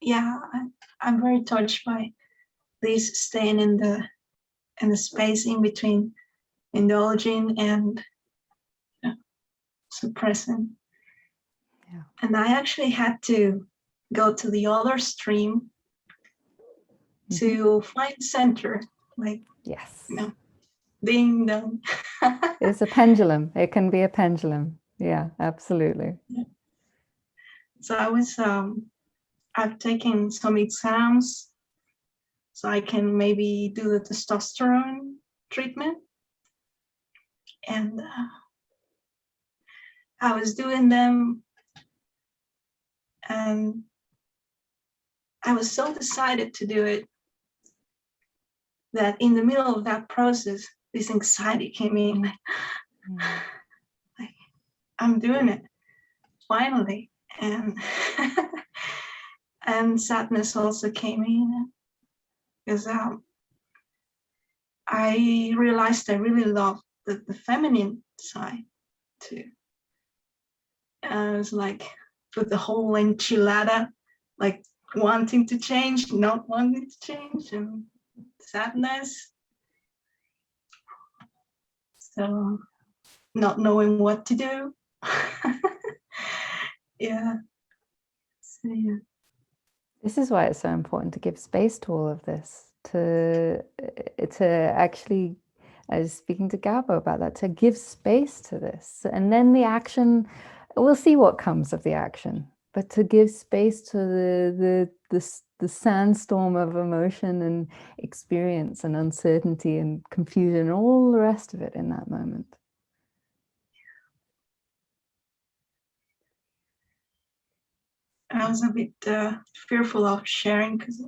yeah, I'm very touched by this staying in the space in between indulging and suppressing. Yeah. And I actually had to go to the other stream to find center, like, yes, ding dong. it's a pendulum. It can be a pendulum. Yeah, absolutely. Yeah. So I've taken some exams so I can maybe do the testosterone treatment. And I was doing them, and I was so decided to do it that in the middle of that process, this anxiety came in. Like, I'm doing it finally, and and sadness also came in because I realized I really love the feminine side too. And I was like, with the whole enchilada, like wanting to change, not wanting to change, and sadness. So not knowing what to do. Yeah. So, yeah. This is why it's so important to give space to all of this, to actually, I was speaking to Gabo about that, to give space to this. And then the action, we'll see what comes of the action, but to give space to the sandstorm of emotion and experience and uncertainty and confusion and all the rest of it in that moment. I was a bit fearful of sharing because,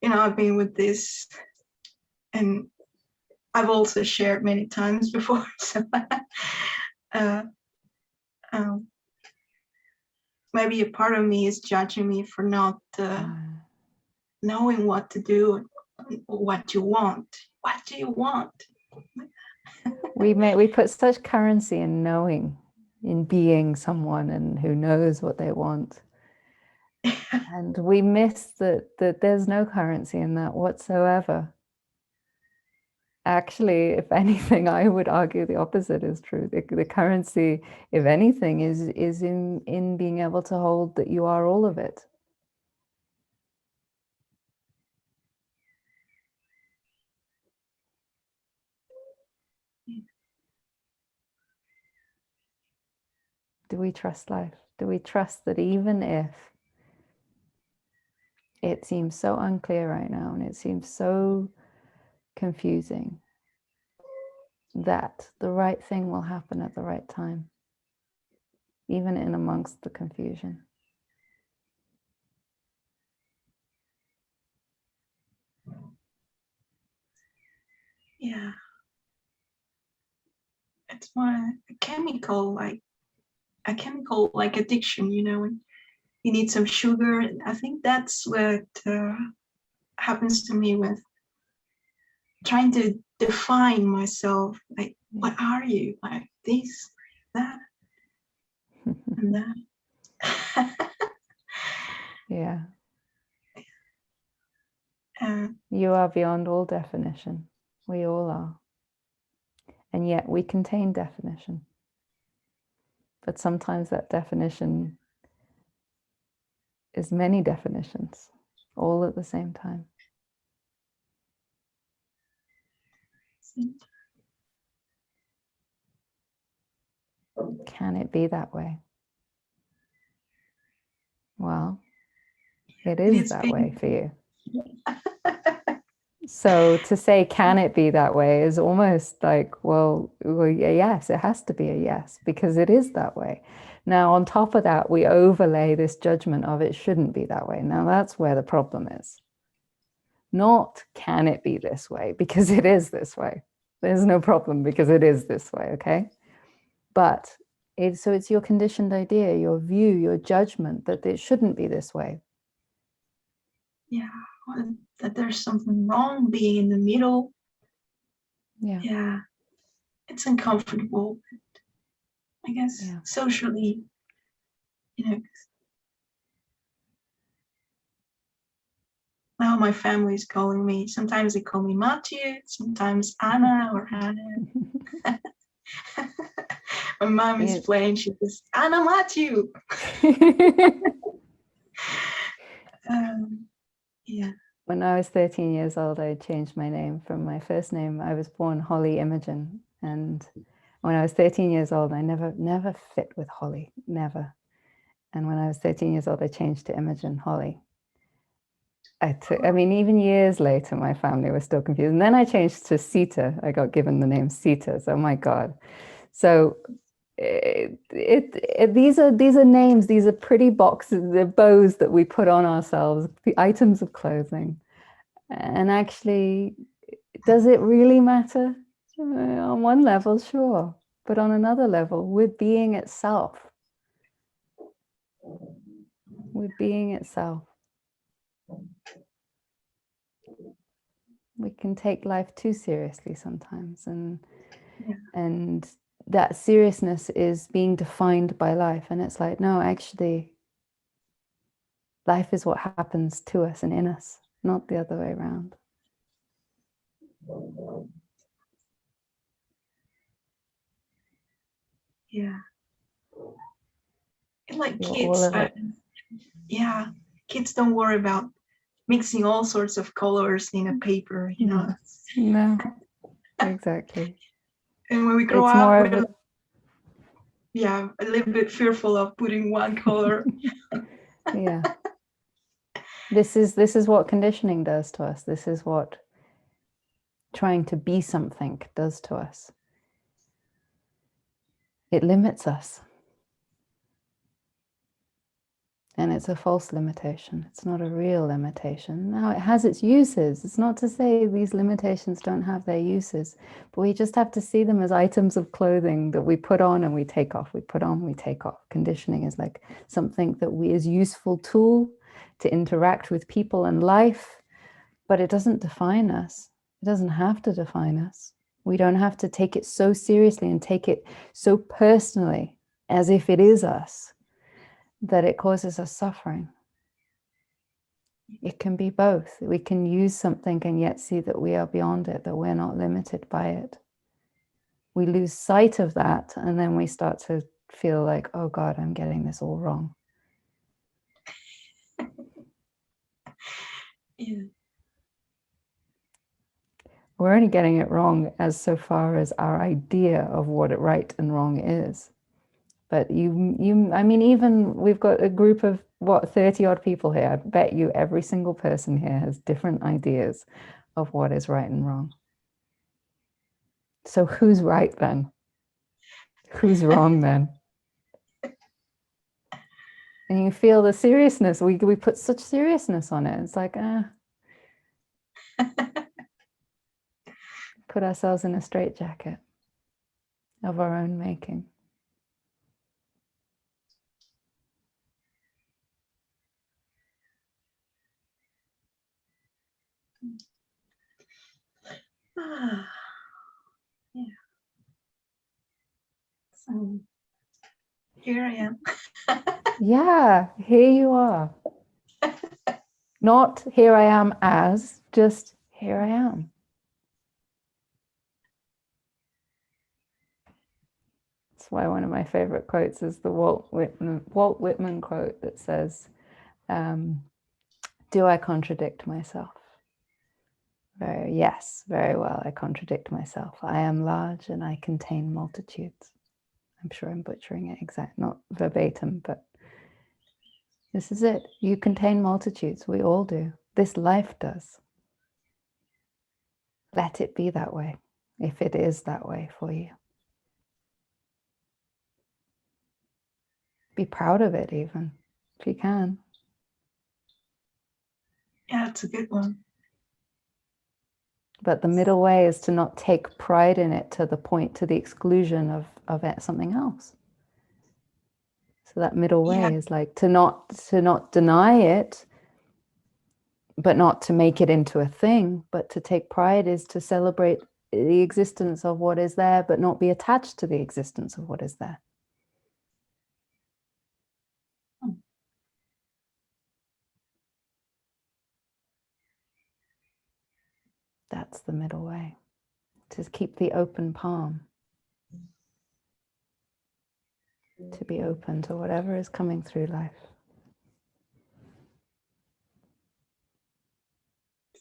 I've been with this, and I've also shared many times before. So maybe a part of me is judging me for not knowing what to do, what you want. What do you want? We put such currency in knowing, in being someone and who knows what they want. And we miss that there's no currency in that whatsoever. Actually, if anything, I would argue the opposite is true. The currency, if anything, is in being able to hold that you are all of it. Do we trust life? Do we trust that even if it seems so unclear right now and it seems so confusing, that the right thing will happen at the right time, even in amongst the confusion? Yeah. It's more a chemical like addiction, when you need some sugar. I think that's what happens to me with trying to define myself. Like, what are you? Like this, that, and that. Yeah. uh, You are beyond all definition. We all are. And yet we contain definition. But sometimes that definition is many definitions, all at the same time. Can it be that way? Well, it is that way for you. So to say, can it be that way, is almost like, well, yes, it has to be a yes, because it is that way. Now, on top of that, we overlay this judgment of it shouldn't be that way. Now, that's where the problem is. Not, can it be this way, because it is this way. There's no problem because it is this way, okay? But so it's your conditioned idea, your view, your judgment that it shouldn't be this way. Yeah, that there's something wrong being in the middle. Yeah, it's uncomfortable. I guess socially, now my family is calling me. Sometimes they call me Matthew, sometimes Anna or Hannah. My mom is playing, she goes, Anna Matthew. Yeah. When I was 13 years old, I changed my name from my first name. I was born Holly Imogen. And when I was 13 years old, I never fit with Holly, never. And when I was 13 years old, I changed to Imogen Holly. I mean, even years later, my family was still confused. And then I changed to Sita. I got given the name Sita. So, my God. So these are names. These are pretty boxes, the bows that we put on ourselves, the items of clothing. And actually, does it really matter? On one level, sure. But on another level, we're being itself. We're being itself. We can take life too seriously sometimes, and that seriousness is being defined by life. And it's like, no, actually, life is what happens to us and in us, not the other way around. Yeah. And like kids, yeah, kids don't worry about mixing all sorts of colors in a paper, you know. No, exactly. And when we grow up, we're a little bit fearful of putting one color. Yeah. This is what conditioning does to us. This is what trying to be something does to us. It limits us. And it's a false limitation. It's not a real limitation. Now, it has its uses. It's not to say these limitations don't have their uses, but we just have to see them as items of clothing that we put on and we take off. We put on, we take off. Conditioning is like something that is useful tool to interact with people and life, but it doesn't define us. It doesn't have to define us. We don't have to take it so seriously and take it so personally as if it is us, that it causes us suffering. It can be both. We can use something and yet see that we are beyond it, that we're not limited by it. We lose sight of that, and then we start to feel like, oh God, I'm getting this all wrong. Yeah. We're only getting it wrong as so far as our idea of what right and wrong is. But I mean, even we've got a group of 30 odd people here. I bet you every single person here has different ideas of what is right and wrong. So who's right then? Who's wrong then? And you feel the seriousness. We put such seriousness on it. It's like, put ourselves in a straitjacket of our own making. Yeah. So here I am. Yeah, here you are. Not here I am as, just here I am. That's why one of my favorite quotes is the Walt Whitman quote that says, do I contradict myself? Yes, very well, I contradict myself. I am large and I contain multitudes. I'm sure I'm butchering it not verbatim, but this is it. You contain multitudes. We all do. This life does. Let it be that way, if it is that way for you. Be proud of it even, if you can. Yeah, it's a good one. But the middle way is to not take pride in it to the exclusion of something else. So that middle way is like to not deny it, but not to make it into a thing. But to take pride is to celebrate the existence of what is there, but not be attached to the existence of what is there. That's the middle way. To keep the open palm. To be open to whatever is coming through life.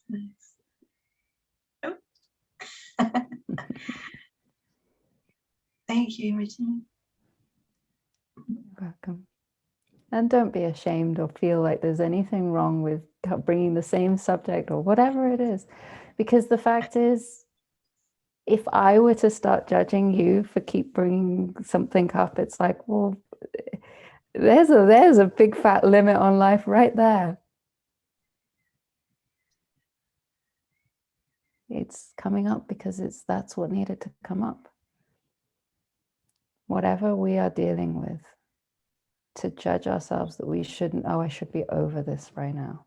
Nice. Oh. Thank you, Imogen. You're welcome. And don't be ashamed or feel like there's anything wrong with bringing the same subject or whatever it is. Because the fact is, if I were to start judging you for keep bringing something up, it's like, well, there's a big fat limit on life right there. It's coming up because that's what needed to come up. Whatever we are dealing with, to judge ourselves that we shouldn't, oh, I should be over this right now,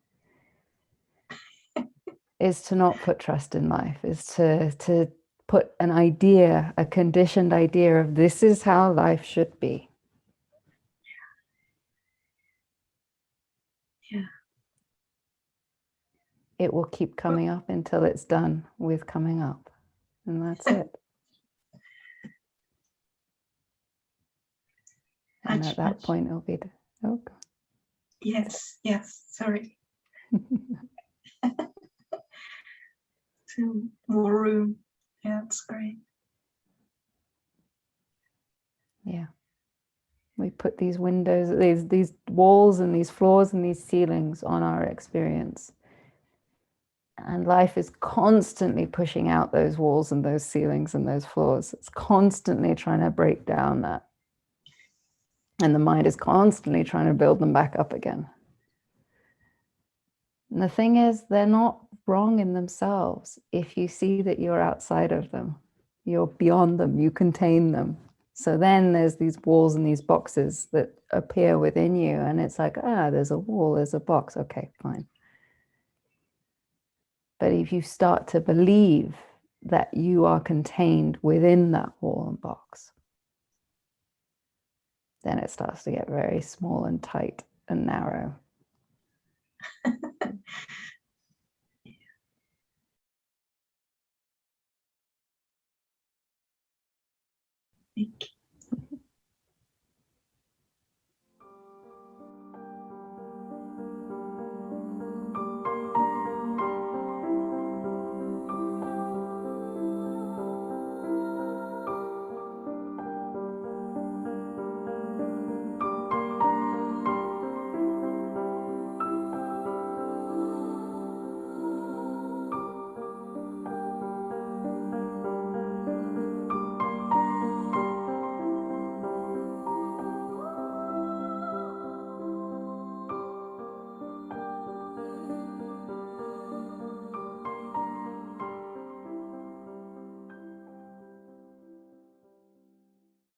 is to not put trust in life, is to put an idea, a conditioned idea of this is how life should be. Yeah. It will keep coming up until it's done with coming up. And that's it. And at that point, it'll be, oh, God. Yes, sorry. Two more room. Yeah, that's great. Yeah. We put these windows, these walls and these floors and these ceilings on our experience. And life is constantly pushing out those walls and those ceilings and those floors. It's constantly trying to break down that. And the mind is constantly trying to build them back up again. And the thing is, they're not wrong in themselves if you see that you're outside of them. You're beyond them, you contain them. So then there's these walls and these boxes that appear within you, and it's like, there's a wall, there's a box, okay, fine. But if you start to believe that you are contained within that wall and box, then it starts to get very small and tight and narrow. Thank you.